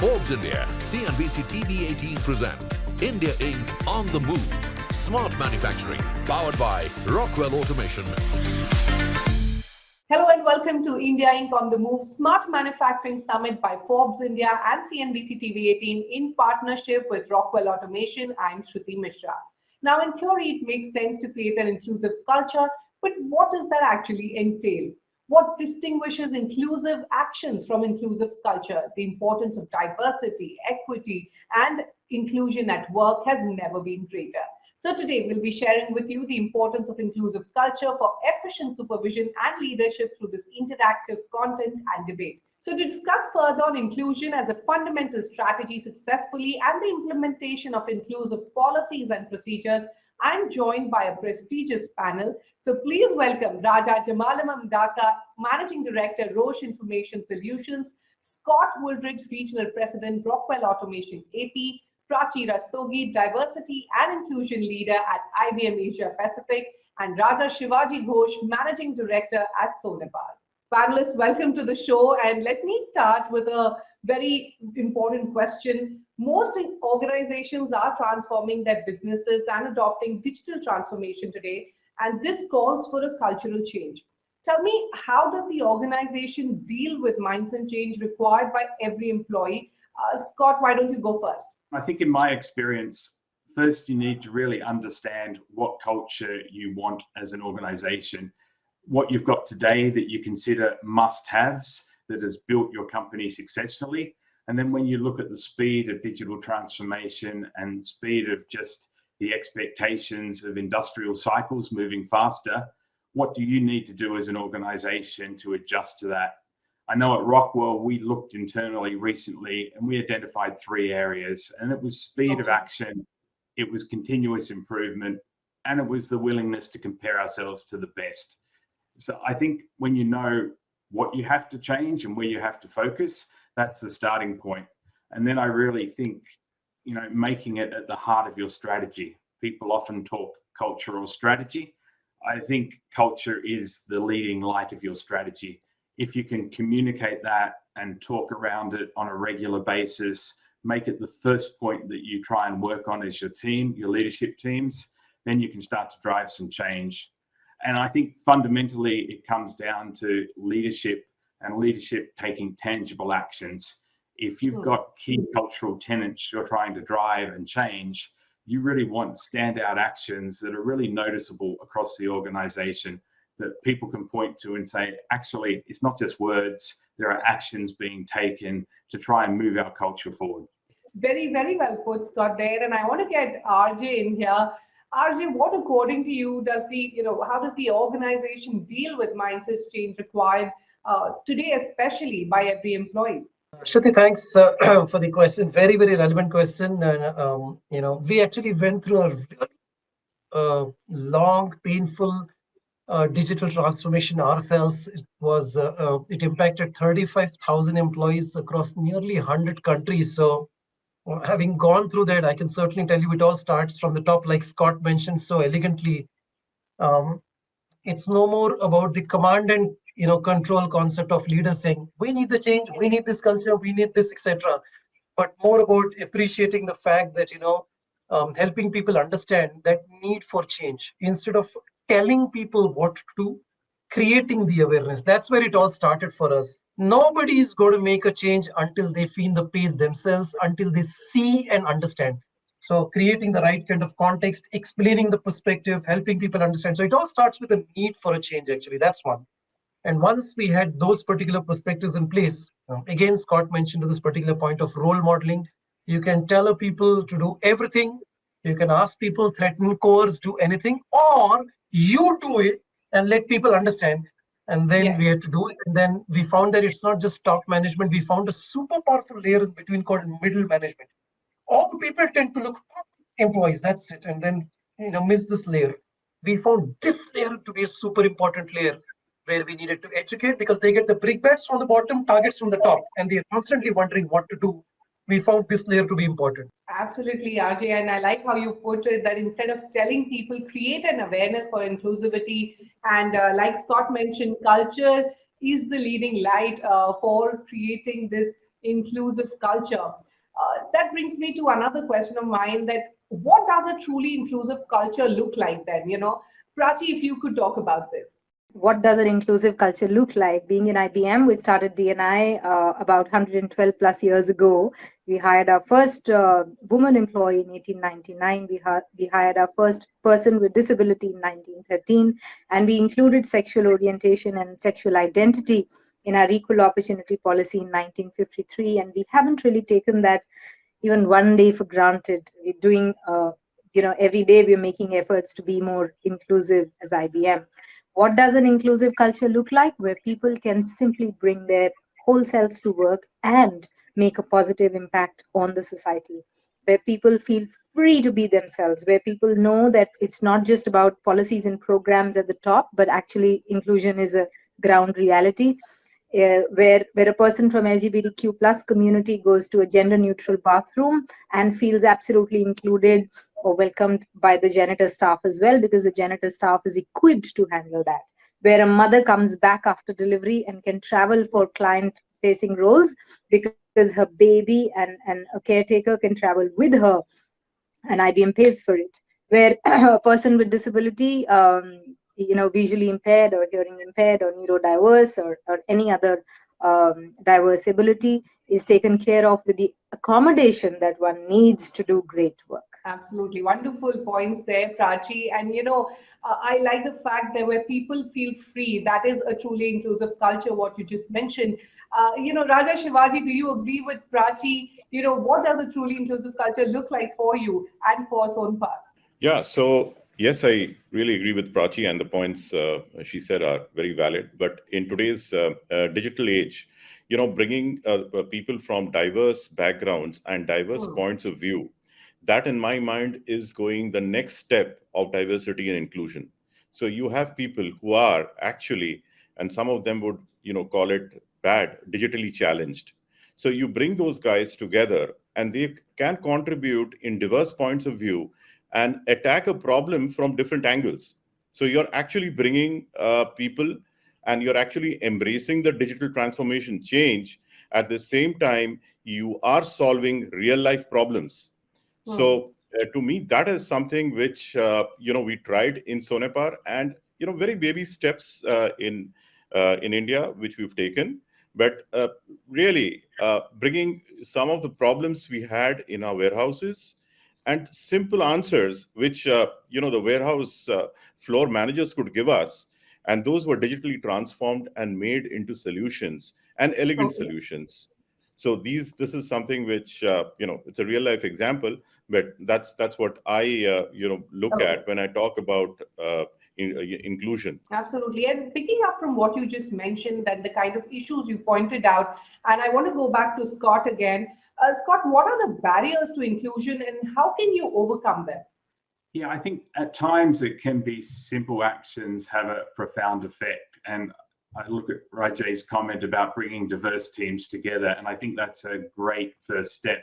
Forbes India, CNBC-TV18 present India Inc. on the Move. Smart Manufacturing, powered by Rockwell Automation. Hello and welcome to India Inc. on the Move Smart Manufacturing Summit by Forbes India and CNBC-TV18 in partnership with Rockwell Automation. I'm Shruti Mishra. Now, in theory, it makes sense to create an inclusive culture, but what does that actually entail? What distinguishes inclusive actions from inclusive culture? The importance of diversity, equity, and inclusion at work has never been greater. So today we'll be sharing with you the importance of inclusive culture for efficient supervision and leadership through this interactive content and debate. So to discuss further on inclusion as a fundamental strategy successfully and the implementation of inclusive policies and procedures, I'm joined by a prestigious panel. So please welcome Raja Jamalamam Daka, Managing Director, Roche Information Solutions, Scott Woolridge, Regional President, Rockwell Automation AP, Prachi Rastogi, Diversity and Inclusion Leader at IBM Asia Pacific, and Raja Shivaji Ghosh, Managing Director at Sonepal. Panelists, welcome to the show. And let me start with a very important question. Most organizations are transforming their businesses and adopting digital transformation today, and this calls for a cultural change. Tell me, how does the organization deal with mindset change required by every employee? Scott, why don't you go first? I think in my experience, first you need to really understand what culture you want as an organization, what you've got today that you consider must-haves that has built your company successfully. And then when you look at the speed of digital transformation and speed of just the expectations of industrial cycles moving faster, what do you need to do as an organization to adjust to that? I know at Rockwell, we looked internally recently and we identified 3 areas, and it was speed of action, it was continuous improvement, and it was the willingness to compare ourselves to the best. So I think when you know what you have to change and where you have to focus, that's the starting point. And then I really think, making it at the heart of your strategy. People often talk cultural strategy. I think culture is the leading light of your strategy. If you can communicate that and talk around it on a regular basis, make it the first point that you try and work on as your team, your leadership teams, then you can start to drive some change. And I think fundamentally it comes down to leadership and leadership taking tangible actions. If you've got key cultural tenets you're trying to drive and change, you really want standout actions that are really noticeable across the organization, that people can point to and say, actually, it's not just words, there are actions being taken to try and move our culture forward. Very, very well put, Scott, there. And I want to get RJ in here. RJ, what according to you how does the organization deal with mindset change required today, especially by every employee? Shruti, thanks for the question. Very, very relevant question. And, we actually went through a long, painful digital transformation ourselves. It impacted 35,000 employees across nearly 100 countries. So having gone through that, I can certainly tell you it all starts from the top, like Scott mentioned so elegantly. It's no more about the command and control concept of leaders saying, we need the change, we need this culture, we need this, etc. But more about appreciating the fact that, helping people understand that need for change instead of telling people what to do, creating the awareness. That's where it all started for us. Nobody is going to make a change until they feel the pain themselves, until they see and understand. So creating the right kind of context, explaining the perspective, helping people understand. So it all starts with a need for a change, actually. That's one. And once we had those particular perspectives in place, again, Scott mentioned to this particular point of role modeling. You can tell people to do everything. You can ask people, threaten, coerce, do anything, or you do it and let people understand. And then we had to do it. And then we found that it's not just top management. We found a super powerful layer in between called middle management. All the people tend to look top employees. That's it. And then, miss this layer. We found this layer to be a super important layer where we needed to educate, because they get the brickbats from the bottom, targets from the top, and they're constantly wondering what to do. We found this layer to be important. Absolutely, RJ. And I like how you put it, that instead of telling people, create an awareness for inclusivity. And like Scott mentioned, culture is the leading light for creating this inclusive culture. That brings me to another question of mine, that what does a truly inclusive culture look like then? Prachi, if you could talk about this. What does an inclusive culture look like? Being in IBM, we started D&I about 112 plus years ago. We hired our first woman employee in 1899. We hired our first person with disability in 1913. And we included sexual orientation and sexual identity in our equal opportunity policy in 1953. And we haven't really taken that even one day for granted. We're doing, every day we're making efforts to be more inclusive as IBM. What does an inclusive culture look like? Where people can simply bring their whole selves to work and make a positive impact on the society. Where people feel free to be themselves, where people know that it's not just about policies and programs at the top, but actually inclusion is a ground reality. Where a person from LGBTQ plus community goes to a gender neutral bathroom and feels absolutely included or welcomed by the janitor staff as well, because the janitor staff is equipped to handle that. Where a mother comes back after delivery and can travel for client facing roles because her baby and a caretaker can travel with her and IBM pays for it. Where a person with disability, visually impaired or hearing impaired or neurodiverse or any other diverse ability is taken care of with the accommodation that one needs to do great work. Absolutely. Wonderful points there, Prachi. And, I like the fact that where people feel free, that is a truly inclusive culture, what you just mentioned. Raja Shivaji, do you agree with Prachi? What does a truly inclusive culture look like for you and for Sonpal? Yeah, so yes, I really agree with Prachi, and the points she said are very valid. But in today's digital age, bringing people from diverse backgrounds and diverse points of view, that in my mind is going the next step of diversity and inclusion. So you have people who are actually, and some of them would, call it bad, digitally challenged. So you bring those guys together and they can contribute in diverse points of view and attack a problem from different angles. So you're actually bringing people and you're actually embracing the digital transformation change. At the same time, you are solving real life problems. So to me, that is something which, we tried in Sonepar and, very baby steps in India, which we've taken. But really bringing some of the problems we had in our warehouses and simple answers, which, the warehouse floor managers could give us. And those were digitally transformed and made into solutions and elegant solutions. So this is something which, it's a real life example, but that's what I, look at when I talk about inclusion. Absolutely. And picking up from what you just mentioned, that the kind of issues you pointed out, and I want to go back to Scott again. Scott, what are the barriers to inclusion and how can you overcome them? Yeah, I think at times it can be simple actions have a profound effect. And I look at Rajay's comment about bringing diverse teams together, and I think that's a great first step.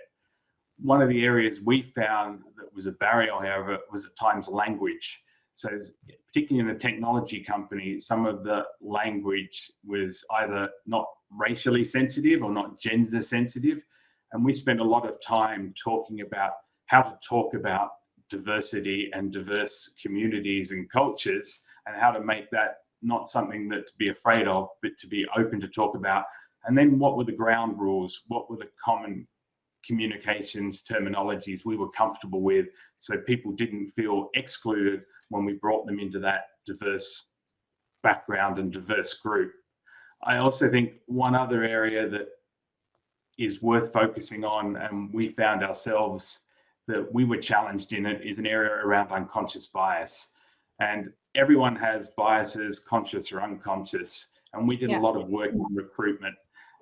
One of the areas we found that was a barrier, however, was at times language. So particularly in a technology company, some of the language was either not racially sensitive or not gender sensitive. And we spent a lot of time talking about how to talk about diversity and diverse communities and cultures and how to make that not something that to be afraid of, but to be open to talk about. And then what were the ground rules? What were the common communications terminologies we were comfortable with so people didn't feel excluded when we brought them into that diverse background and diverse group. I also think one other area that is worth focusing on, and we found ourselves that we were challenged in it, is an area around unconscious bias. And everyone has biases, conscious or unconscious. And we did a lot of work in recruitment.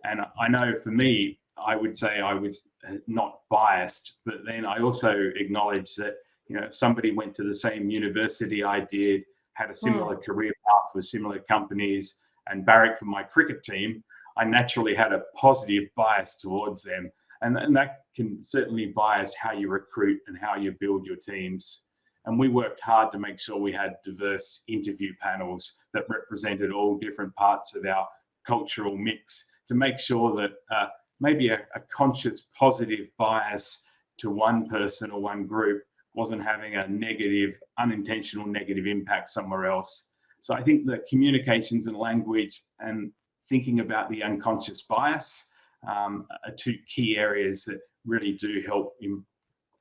And I know for me, I would say I was not biased, but then I also acknowledge that, if somebody went to the same university I did, had a similar career path with similar companies, and barracked for my cricket team, I naturally had a positive bias towards them. And that can certainly bias how you recruit and how you build your teams. And we worked hard to make sure we had diverse interview panels that represented all different parts of our cultural mix to make sure that maybe a conscious positive bias to one person or one group wasn't having a negative, unintentional negative impact somewhere else. So I think that communications and language and thinking about the unconscious bias are two key areas that really do help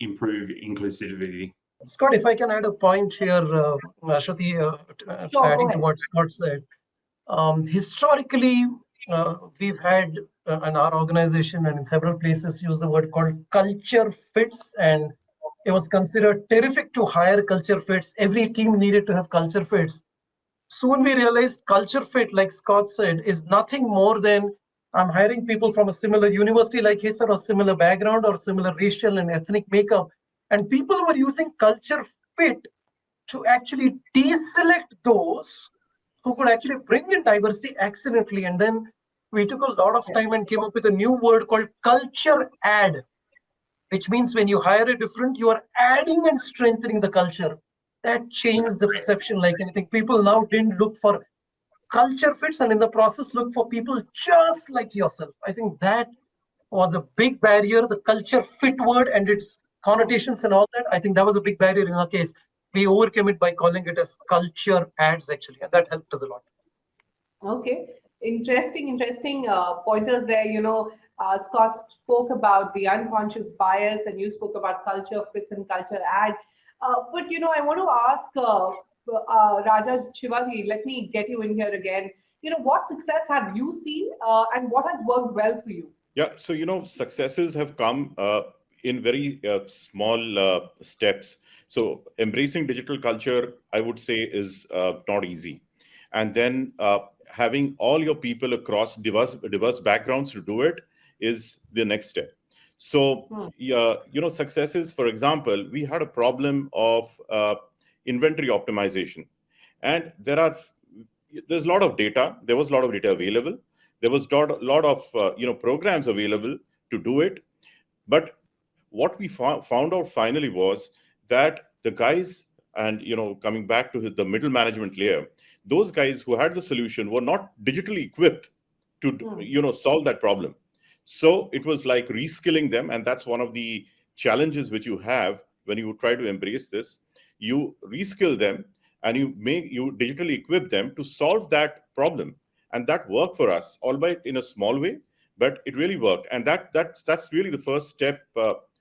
improve inclusivity. Scott, if I can add a point here, Shruti, Sure, adding to what Scott said. Historically, we've had in our organization and in several places use the word called culture fits, and it was considered terrific to hire culture fits. Every team needed to have culture fits. Soon we realized culture fit, like Scott said, is nothing more than I'm hiring people from a similar university like his or a similar background or similar racial and ethnic makeup. And people were using culture fit to actually deselect those who could actually bring in diversity accidentally. And then we took a lot of time and came up with a new word called culture add, which means when you hire a different, you are adding and strengthening the culture. That changed the perception like anything. People now didn't look for culture fits and in the process look for people just like yourself. I think that was a big barrier, the culture fit word and its connotations and all that. I think that was a big barrier in our case. We overcame it by calling it as culture ads actually, and that helped us a lot. Okay, interesting pointers there. Scott spoke about the unconscious bias, and you spoke about culture fits and culture add. But I want to ask Raja Shivaji. Let me get you in here again. What success have you seen, and what has worked well for you? Yeah, so successes have come in very small steps. So embracing digital culture, I would say, is not easy. And then having all your people across diverse backgrounds to do it is the next step. So, successes, for example, we had a problem of inventory optimization. And there's a lot of data. There was a lot of data available. There was a lot of programs available to do it. But what we found out finally was that the guys, and coming back to the middle management layer, those guys who had the solution were not digitally equipped to solve that problem. So it was like reskilling them, and that's one of the challenges which you have when you try to embrace this. You reskill them and you digitally equip them to solve that problem, and that worked for us, albeit in a small way, but it really worked. And that's really the first step,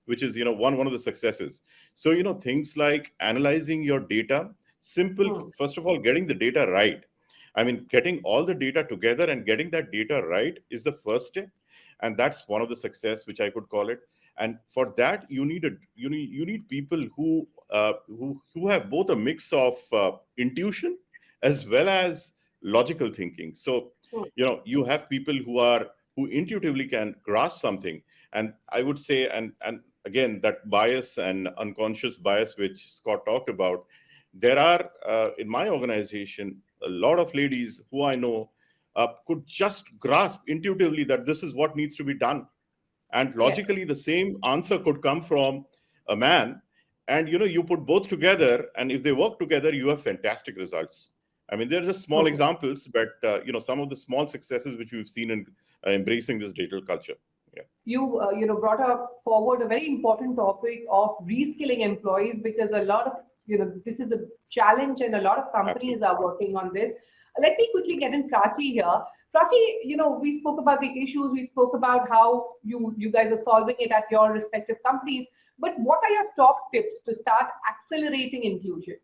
which is one of the successes. So things like analyzing your data, simple. First of all, getting the data right. I mean, getting all the data together and getting that data right is the first step, and that's one of the success which I could call it. And for that, you need people who have both a mix of intuition as well as logical thinking. So you have people who intuitively can grasp something. And I would say, and again, that bias and unconscious bias which Scott talked about, there are in my organization a lot of ladies who I know could just grasp intuitively that this is what needs to be done. And logically, the same answer could come from a man. And you put both together, and if they work together, you have fantastic results. I mean, they're just small examples, but some of the small successes which we've seen in embracing this digital culture. Yeah. You brought up forward a very important topic of reskilling employees, because a lot of this is a challenge, and a lot of companies are working on this. Let me quickly get in Prachi here. Prachi, we spoke about the issues, we spoke about how you guys are solving it at your respective companies, but what are your top tips to start accelerating inclusion?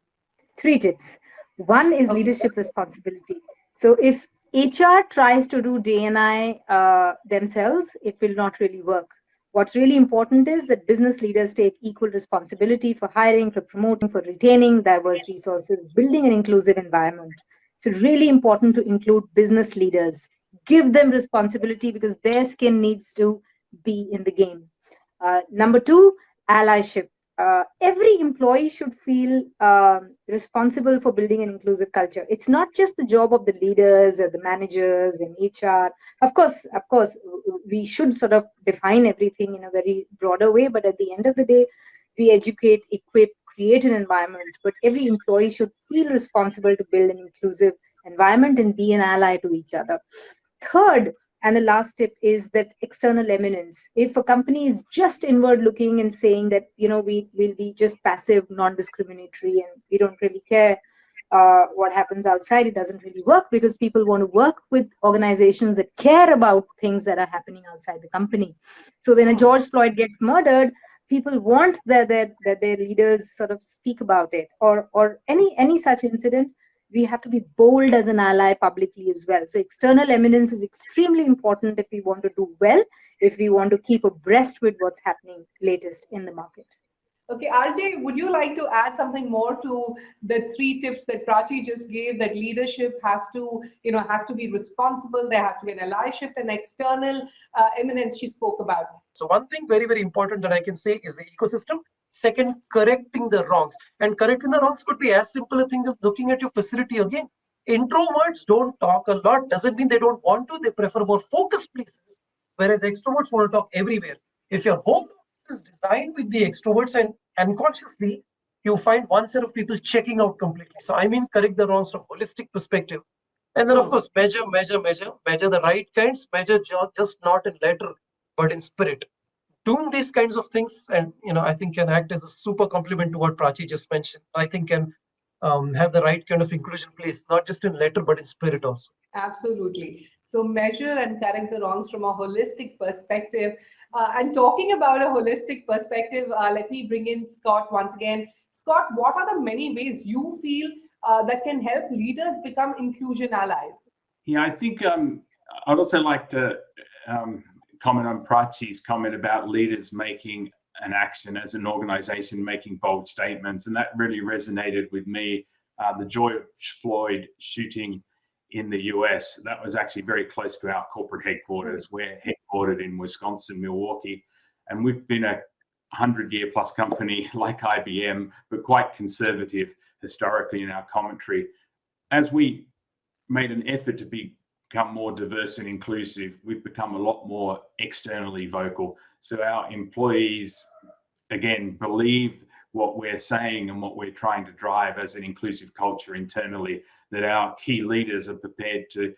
3 tips. One is leadership responsibility. So if HR tries to do D&I themselves, it will not really work. What's really important is that business leaders take equal responsibility for hiring, for promoting, for retaining diverse resources, building an inclusive environment. It's really important to include business leaders. Give them responsibility because their skin needs to be in the game. Number 2, allyship. Every employee should feel responsible for building an inclusive culture. It's not just the job of the leaders or the managers and HR. Of course, we should sort of define everything in a very broader way, but at the end of the day, we educate, equip, create an environment, but every employee should feel responsible to build an inclusive environment and be an ally to each other. Third, And the last tip is that external eminence. If a company is just inward looking and saying that, we will be just passive, non-discriminatory, and we don't really care what happens outside, it doesn't really work, because people want to work with organizations that care about things that are happening outside the company. So when a George Floyd gets murdered, people want that their leaders sort of speak about it, or any such incident. We have to be bold as an ally publicly as well. So external eminence is extremely important if we want to do well, if we want to keep abreast with what's happening latest in the market. Okay, RJ, would you like to add something more to the 3 tips that Prachi just gave, that leadership has to be responsible, there has to be an allyship, and external eminence she spoke about? So one thing very, very important that I can say is the ecosystem. Second, correcting the wrongs. And correcting the wrongs could be as simple a thing as looking at your facility again. Introverts don't talk a lot. Doesn't mean they don't want to. They prefer more focused places, whereas extroverts want to talk everywhere. If your home is designed with the extroverts, and unconsciously, you find one set of people checking out completely. So I mean, correct the wrongs from holistic perspective. And then, of course, measure the right kinds, measure just not in letter, but in spirit. Doing these kinds of things, and I think can act as a super complement to what Prachi just mentioned. I think can have the right kind of inclusion place, not just in letter, but in spirit also. Absolutely. So measure and correct the wrongs from a holistic perspective. And talking about a holistic perspective, let me bring in Scott once again. Scott, what are the many ways you feel that can help leaders become inclusion allies? Yeah, I think I'd also like to comment on Prachi's comment about leaders making an action as an organization, making bold statements. And that really resonated with me. The George Floyd shooting in the US, that was actually very close to our corporate headquarters. We're headquartered in Wisconsin, Milwaukee, and we've been a 100-year-plus company like IBM, but quite conservative historically in our commentary. As we made an effort to become more diverse and inclusive, we've become a lot more externally vocal. So our employees, again, believe what we're saying and what we're trying to drive as an inclusive culture internally, that our key leaders are prepared to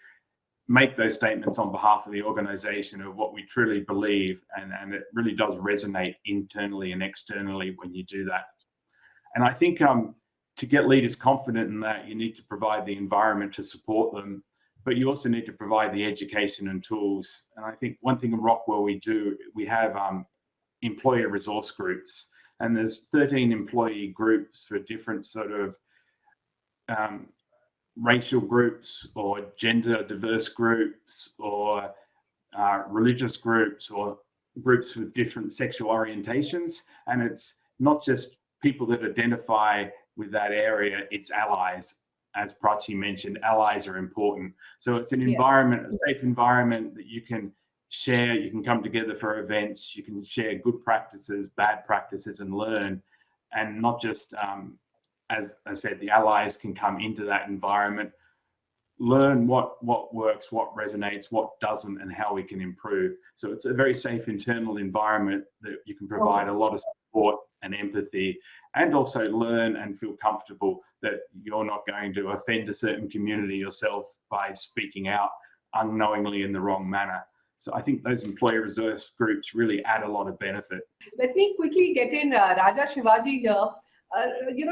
make those statements on behalf of the organization of what we truly believe, and it really does resonate internally and externally when you do that. And I think to get leaders confident in that, you need to provide the environment to support them, but you also need to provide the education and tools. And I think one thing in Rockwell we have employee resource groups, and there's 13 employee groups for different sort of racial groups or gender diverse groups or religious groups or groups with different sexual orientations. And it's not just people that identify with that area, it's allies. As Prachi mentioned, allies are important. So it's an environment, a safe environment that you can share, you can come together for events, you can share good practices, bad practices, and learn. And not just, as I said, the allies can come into that environment, learn what works, what resonates, what doesn't, and how we can improve. So it's a very safe internal environment that you can provide a lot of support and empathy, and also learn and feel comfortable that you're not going to offend a certain community yourself by speaking out unknowingly in the wrong manner. So I think those employee resource groups really add a lot of benefit. Let me quickly get in Raja Shivaji here. Give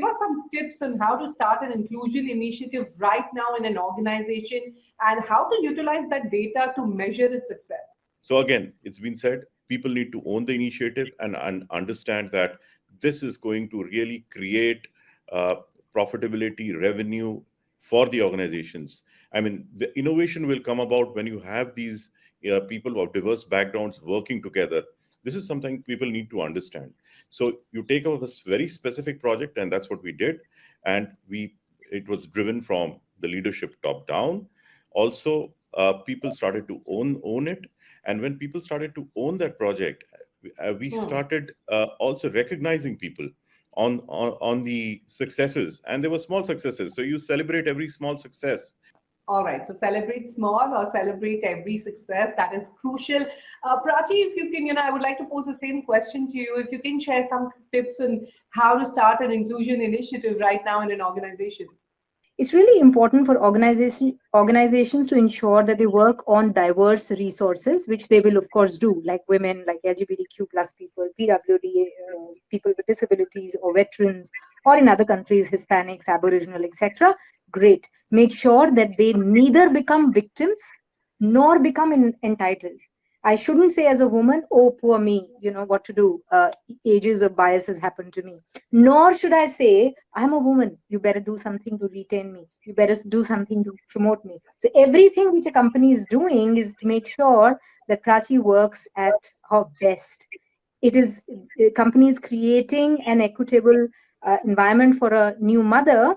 us some tips on how to start an inclusion initiative right now in an organization, and how to utilize that data to measure its success. So again, it's been said, people need to own the initiative and understand that this is going to really create profitability, revenue for the organizations. I mean, the innovation will come about when you have these people of diverse backgrounds working together. This is something people need to understand. So you take a very specific project, and that's what we did. And it was driven from the leadership top down. Also, people started to own it. And when people started to own that project, we started also recognizing people on the successes. And there were small successes. So you celebrate every small success. All right, so celebrate small or celebrate every success. That is crucial. Prachi, if you can, I would like to pose the same question to you. If you can share some tips on how to start an inclusion initiative right now in an organization. It's really important for organizations to ensure that they work on diverse resources, which they will of course do, like women, like LGBTQ plus people, PWD, people with disabilities or veterans, or in other countries, Hispanics, Aboriginal, etc. Great. Make sure that they neither become victims nor become entitled. I shouldn't say as a woman, oh, poor me, what to do. Ages of biases happen to me. Nor should I say, I'm a woman, you better do something to retain me. You better do something to promote me. So everything which a company is doing is to make sure that Prachi works at her best. It is companies creating an equitable environment for a new mother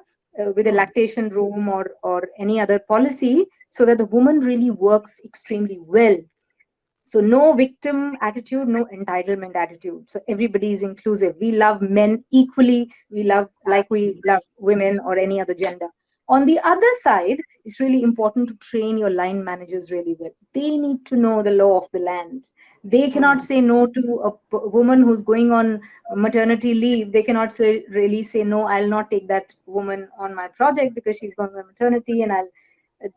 with a lactation room or any other policy, so that the woman really works extremely well. So no victim attitude, no entitlement attitude. So everybody is inclusive. We love men equally. We love like we love women or any other gender. On the other side, it's really important to train your line managers really well. They need to know the law of the land. They cannot say no to a woman who's going on maternity leave. They cannot really say, no, I'll not take that woman on my project because she's going on maternity, and I'll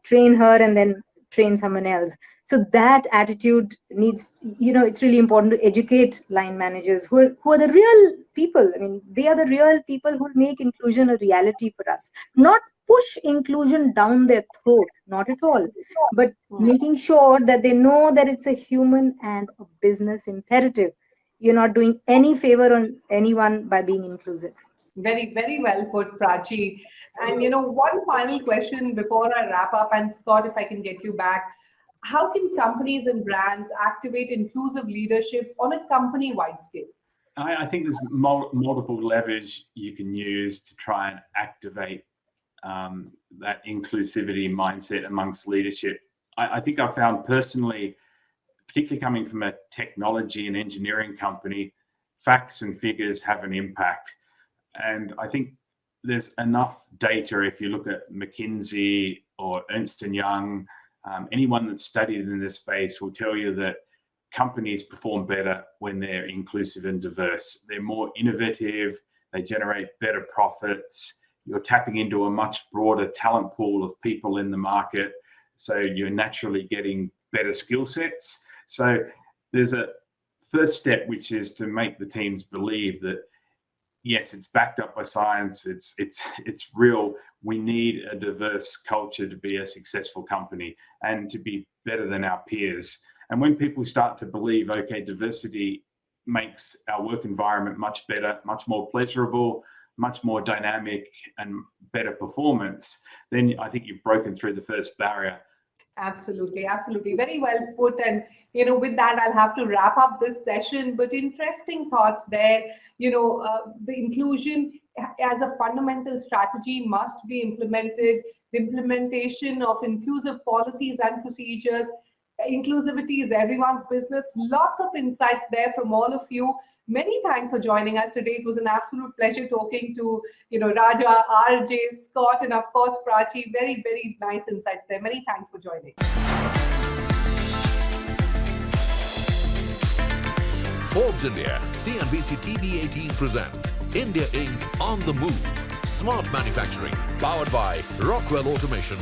train her and then train someone else. So that attitude needs, it's really important to educate line managers who are the real people. I mean, they are the real people who make inclusion a reality for us. Not push inclusion down their throat, not at all, but making sure that they know that it's a human and a business imperative. You're not doing any favor on anyone by being inclusive. Very, very well put, Prachi. And one final question before I wrap up, and Scott, if I can get you back. How can companies and brands activate inclusive leadership on a company-wide scale? I think there's multiple levers you can use to try and activate that inclusivity mindset amongst leadership. I think I found personally, particularly coming from a technology and engineering company, facts and figures have an impact. And I think there's enough data. If you look at McKinsey or Ernst & Young, anyone that's studied in this space will tell you that companies perform better when they're inclusive and diverse. They're more innovative, they generate better profits, you're tapping into a much broader talent pool of people in the market, so you're naturally getting better skill sets. So there's a first step, which is to make the teams believe that yes, it's backed up by science, it's real. We need a diverse culture to be a successful company and to be better than our peers. And when people start to believe, okay, diversity makes our work environment much better, much more pleasurable, much more dynamic, and better performance, then I think you've broken through the first barrier. Absolutely, absolutely. Very well put. And, with that, I'll have to wrap up this session, but interesting thoughts there. The inclusion as a fundamental strategy must be implemented. The implementation of inclusive policies and procedures. Inclusivity is everyone's business. Lots of insights there from all of you. Many thanks for joining us today. It was an absolute pleasure talking to, Raja, RJ, Scott, and of course, Prachi. Very, very nice insights there. Many thanks for joining. Forbes India, CNBC-TV18 present India Inc. on the Move. Smart Manufacturing, powered by Rockwell Automation.